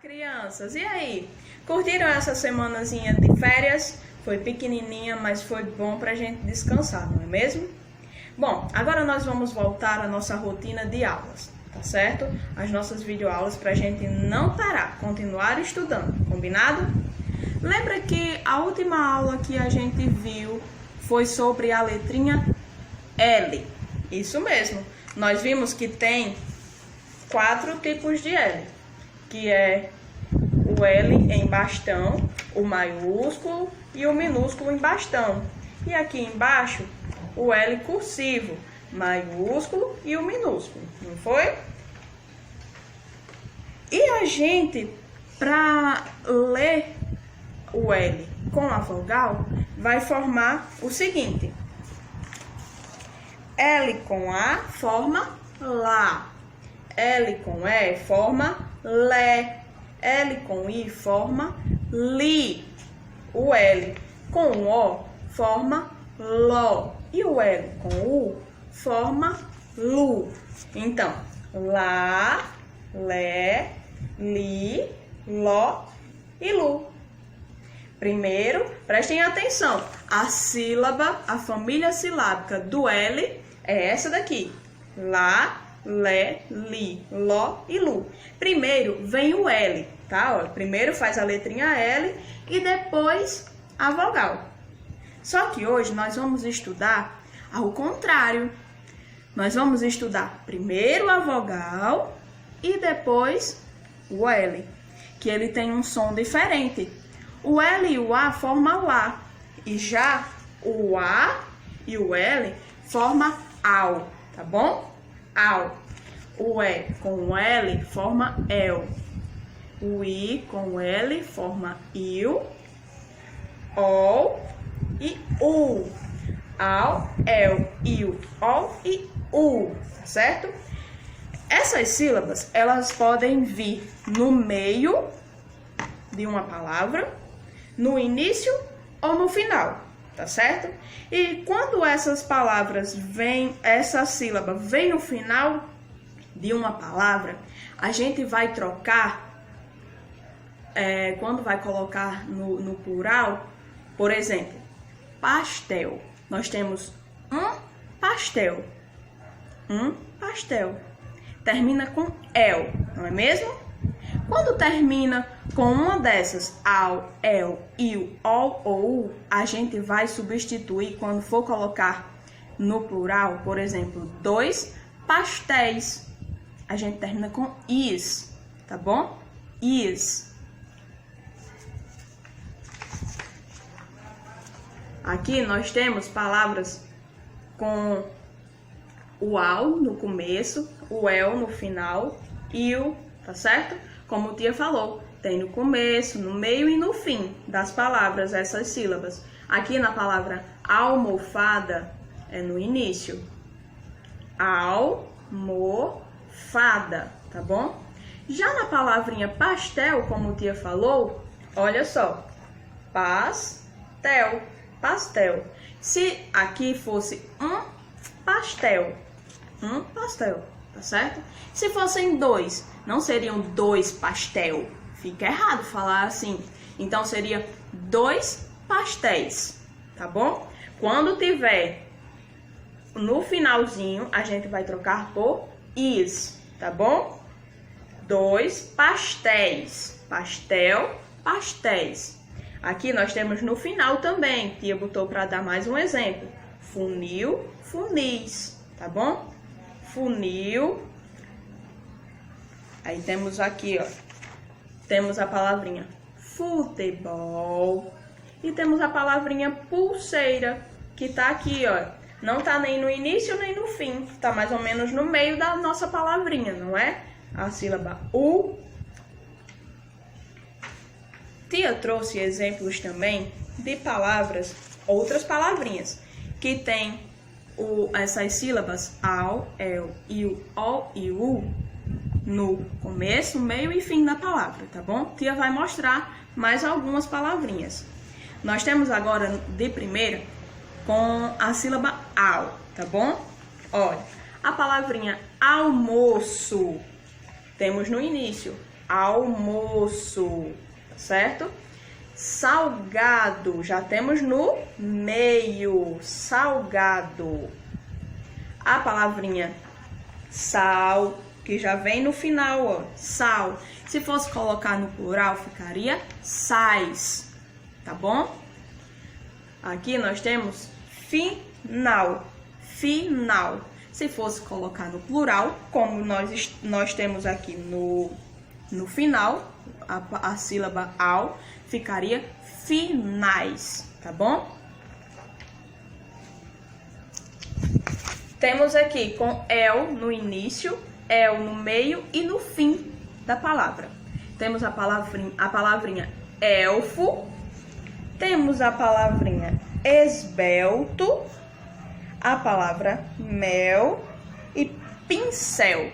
crianças, e aí? Curtiram essa semanazinha de férias? Foi pequenininha, mas foi bom pra gente descansar, não é mesmo? Bom, agora nós vamos voltar à nossa rotina de aulas, tá certo? As nossas videoaulas pra gente não parar, continuar estudando, combinado? Lembra que a última aula que a gente viu foi sobre a letrinha L? Isso mesmo, nós vimos que tem 4 tipos de L, que é o L em bastão, o maiúsculo e o minúsculo em bastão. E aqui embaixo, o L cursivo, maiúsculo e o minúsculo, não foi? E a gente, para ler o L com a vogal, vai formar o seguinte. L com A forma lá. L com E forma lé. L com I forma li. O L com O forma ló. E o L com U forma lu. Então, lá, lé, li, ló e lu. Primeiro, prestem atenção. A sílaba, a família silábica do L é essa daqui. Lá, lé, li, ló e lu. Primeiro vem o L, tá? Ó, primeiro faz a letrinha L e depois a vogal. Só que hoje nós vamos estudar ao contrário. Nós vamos estudar primeiro a vogal e depois o L, que ele tem um som diferente. O L e o A formam lá, e já o A e o L formam ao, tá bom? Ao. O E com o L forma el. O I com o L forma il, ol e u. Ao, el, il, ol e u, certo? Essas sílabas, elas podem vir no meio de uma palavra, no início ou no final, tá certo? E quando essas palavras vêm, essa sílaba vem no final de uma palavra, a gente vai trocar, quando vai colocar no plural, por exemplo, pastel. Nós temos um pastel. Um pastel. Termina com el, não é mesmo? Quando termina com uma dessas, ao, el, il, ol ou u, a gente vai substituir quando for colocar no plural, por exemplo, 2 pastéis. A gente termina com is, tá bom? Is. Aqui nós temos palavras com o al no começo, o el no final, il, tá certo? Como o tia falou, tem no começo, no meio e no fim das palavras essas sílabas. Aqui na palavra almofada é no início. Almofada, tá bom? Já na palavrinha pastel, como o tia falou, olha só. Pastel, pastel. Se aqui fosse um pastel, tá certo? Se fossem 2, não seriam 2 pastel. Fica errado falar assim. Então, seria 2 pastéis, tá bom? Quando tiver no finalzinho, a gente vai trocar por is, tá bom? 2 pastéis. Pastel, pastéis. Aqui nós temos no final também. Tia botou para dar mais um exemplo. Funil, funis, tá bom? Funil. Aí temos aqui, ó. Temos a palavrinha futebol. E temos a palavrinha pulseira, que tá aqui, ó. Não tá nem no início nem no fim. Tá mais ou menos no meio da nossa palavrinha, não é? A sílaba U. Tia trouxe exemplos também de palavras, outras palavrinhas, que tem essas sílabas ao, el, il, ol e u no começo, meio e fim da palavra, tá bom? Tia vai mostrar mais algumas palavrinhas. Nós temos agora de primeira com a sílaba ao, tá bom? Olha, a palavrinha almoço, temos no início almoço, certo? Salgado, já temos no meio, salgado. A palavrinha sal, que já vem no final, ó, sal. Se fosse colocar no plural, ficaria sais, tá bom? Aqui nós temos final, final. Se fosse colocar no plural, como nós temos aqui no final, a sílaba ao, ficaria finais, tá bom? Temos aqui com el no início, el no meio e no fim da palavra. Temos a palavrinha elfo, temos a palavrinha esbelto, a palavra mel e pincel.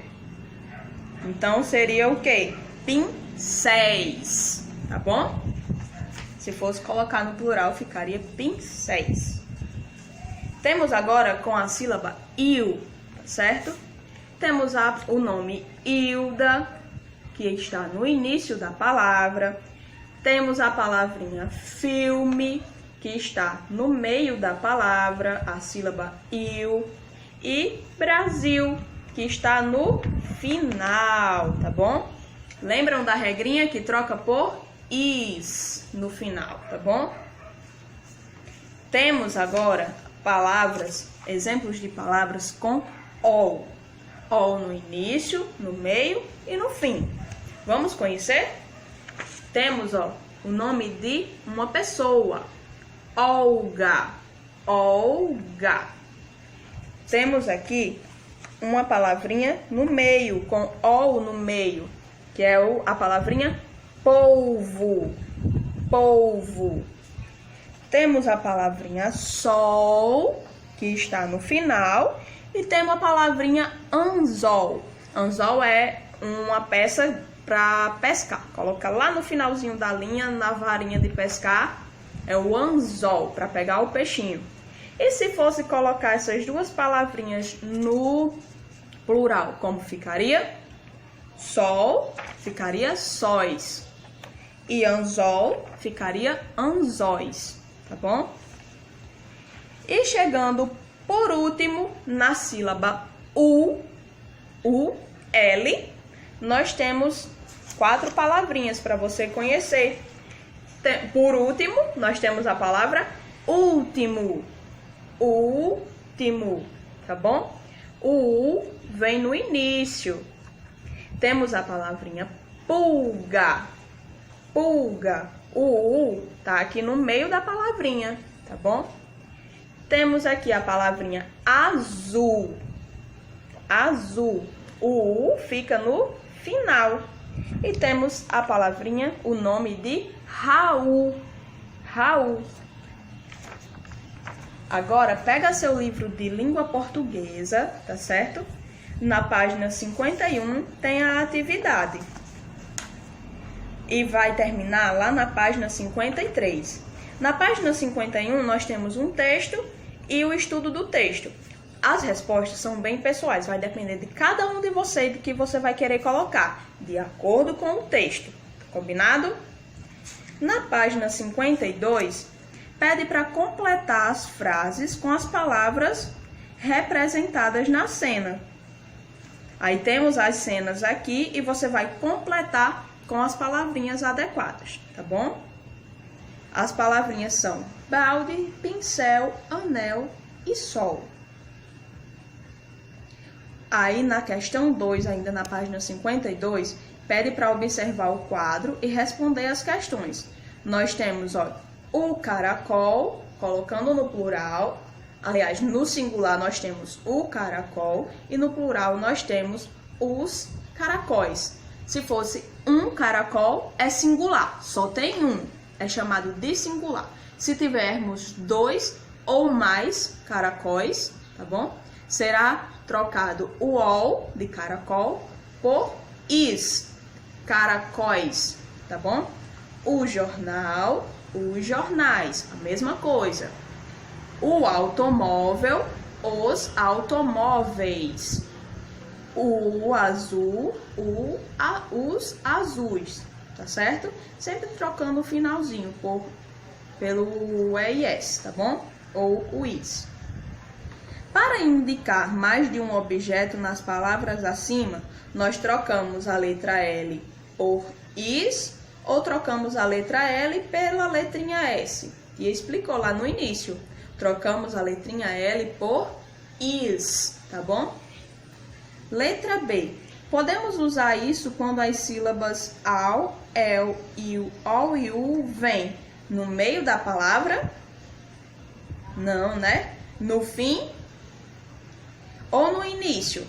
Então seria o quê? Pincéis, tá bom? Se fosse colocar no plural, ficaria pincéis. Temos agora com a sílaba il, tá certo? Temos o nome Hilda, que está no início da palavra. Temos a palavrinha filme, que está no meio da palavra, a sílaba il. E Brasil, que está no final, tá bom? Lembram da regrinha que troca por is no final, tá bom? Temos agora exemplos de palavras com ol. Ol no início, no meio e no fim. Vamos conhecer? Temos, ó, o nome de uma pessoa. Olga. Olga. Temos aqui uma palavrinha no meio, com ol no meio, que é a palavrinha polvo. Polvo. Temos a palavrinha sol, que está no final, e temos a palavrinha anzol. Anzol é uma peça para pescar. Coloca lá no finalzinho da linha, na varinha de pescar, é o anzol, para pegar o peixinho. E se fosse colocar essas duas palavrinhas no plural, como ficaria? Sol, ficaria sóis. E anzol, ficaria anzóis, tá bom? E chegando por último na sílaba L, nós temos 4 palavrinhas para você conhecer. Por último, nós temos a palavra último. Último, tá bom? O U vem no início. Temos a palavrinha pulga. Pulga. O U tá aqui no meio da palavrinha, tá bom? Temos aqui a palavrinha azul. Azul. O U fica no final. E temos a palavrinha, o nome de Raul. Raul. Agora, pega seu livro de língua portuguesa, tá certo? Na página 51 tem a atividade. E vai terminar lá na página 53. Na página 51 nós temos um texto e o estudo do texto. As respostas são bem pessoais, vai depender de cada um de vocês do que você vai querer colocar, de acordo com o texto. Combinado? Na página 52, pede para completar as frases com as palavras representadas na cena. Aí temos as cenas aqui e você vai completar com as palavrinhas adequadas, tá bom? As palavrinhas são balde, pincel, anel e sol. Aí na questão 2, ainda na página 52, pede para observar o quadro e responder as questões. Nós temos, ó, o caracol, colocando no plural. Aliás, no singular nós temos o caracol e no plural nós temos os caracóis. Se fosse um caracol, é singular, só tem um, é chamado de singular. Se tivermos 2 ou mais caracóis, tá bom? Será trocado o ol de caracol por is, caracóis, tá bom? O jornal, os jornais, a mesma coisa. O automóvel, os automóveis. o azul, os azuis, tá certo? Sempre trocando o finalzinho pelo ES, tá bom? Ou o IS. Para indicar mais de um objeto nas palavras acima, nós trocamos a letra L por IS ou trocamos a letra L pela letrinha S. E explicou lá no início. Trocamos a letrinha L por IS, tá bom? Letra B. Podemos usar isso quando as sílabas AU, EL, IU, OU e U vêm no meio da palavra? Não, né? No fim ou no início?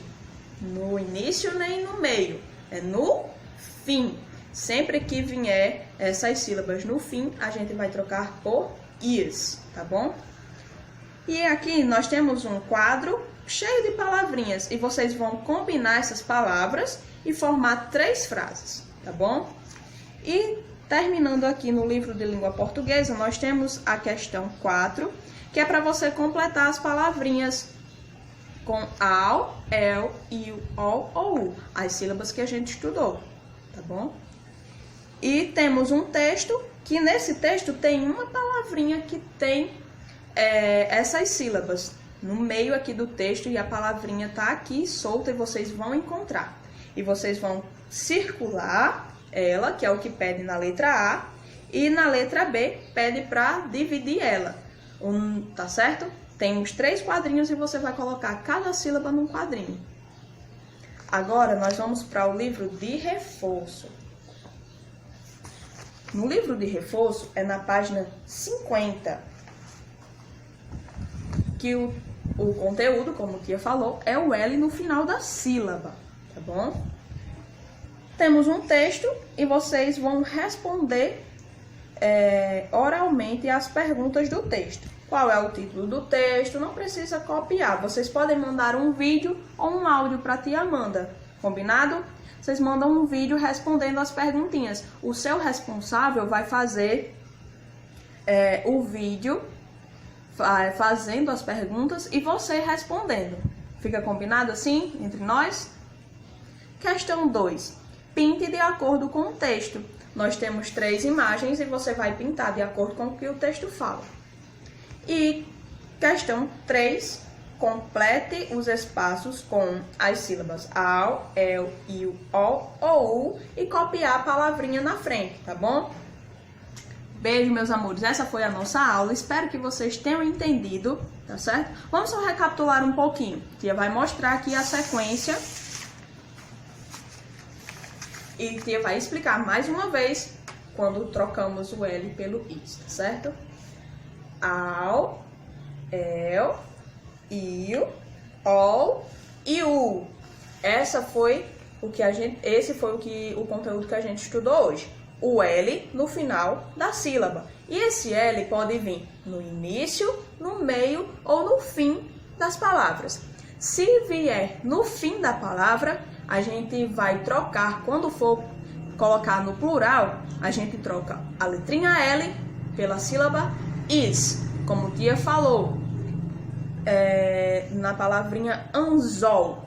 No início nem no meio, é no fim. Sempre que vier essas sílabas no fim, a gente vai trocar por is, tá bom? E aqui nós temos um quadro cheio de palavrinhas e vocês vão combinar essas palavras e formar 3 frases, tá bom? E terminando aqui no livro de língua portuguesa, nós temos a questão 4, que é para você completar as palavrinhas com AU, EL, IU, OU ou U, as sílabas que a gente estudou, tá bom? E temos um texto, que nesse texto tem uma palavrinha que tem essas sílabas no meio aqui do texto e a palavrinha tá aqui solta e vocês vão encontrar. E vocês vão circular ela, que é o que pede na letra A, e na letra B pede para dividir ela, tá certo? Tem os 3 quadrinhos e você vai colocar cada sílaba num quadrinho. Agora nós vamos para o livro de reforço. No livro de reforço é na página 50, que o conteúdo, como a tia falou, é o L no final da sílaba, tá bom? Temos um texto e vocês vão responder oralmente as perguntas do texto. Qual é o título do texto? Não precisa copiar. Vocês podem mandar um vídeo ou um áudio para a tia Amanda. Combinado? Vocês mandam um vídeo respondendo as perguntinhas. O seu responsável vai fazer o vídeo fazendo as perguntas e você respondendo. Fica combinado assim entre nós? Questão 2. Pinte de acordo com o texto. Nós temos 3 imagens e você vai pintar de acordo com o que o texto fala. E questão 3, complete os espaços com as sílabas AU, EL, IU, OU ou U e copiar a palavrinha na frente, tá bom? Beijo, meus amores. Essa foi a nossa aula. Espero que vocês tenham entendido, tá certo? Vamos só recapitular um pouquinho. A tia vai mostrar aqui a sequência e a tia vai explicar mais uma vez quando trocamos o L pelo IS, tá certo? AU, EL, IU, OU e U. Esse foi o conteúdo que a gente estudou hoje. O L no final da sílaba. E esse L pode vir no início, no meio ou no fim das palavras. Se vier no fim da palavra, a gente vai trocar, quando for colocar no plural, a gente troca a letrinha L pela sílaba is, como a tia falou, na palavrinha anzol.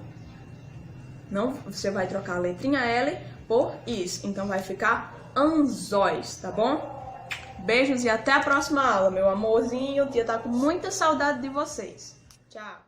Não, você vai trocar a letrinha L por is, então vai ficar anzóis, tá bom? Beijos e até a próxima aula, meu amorzinho. A tia tá com muita saudade de vocês. Tchau!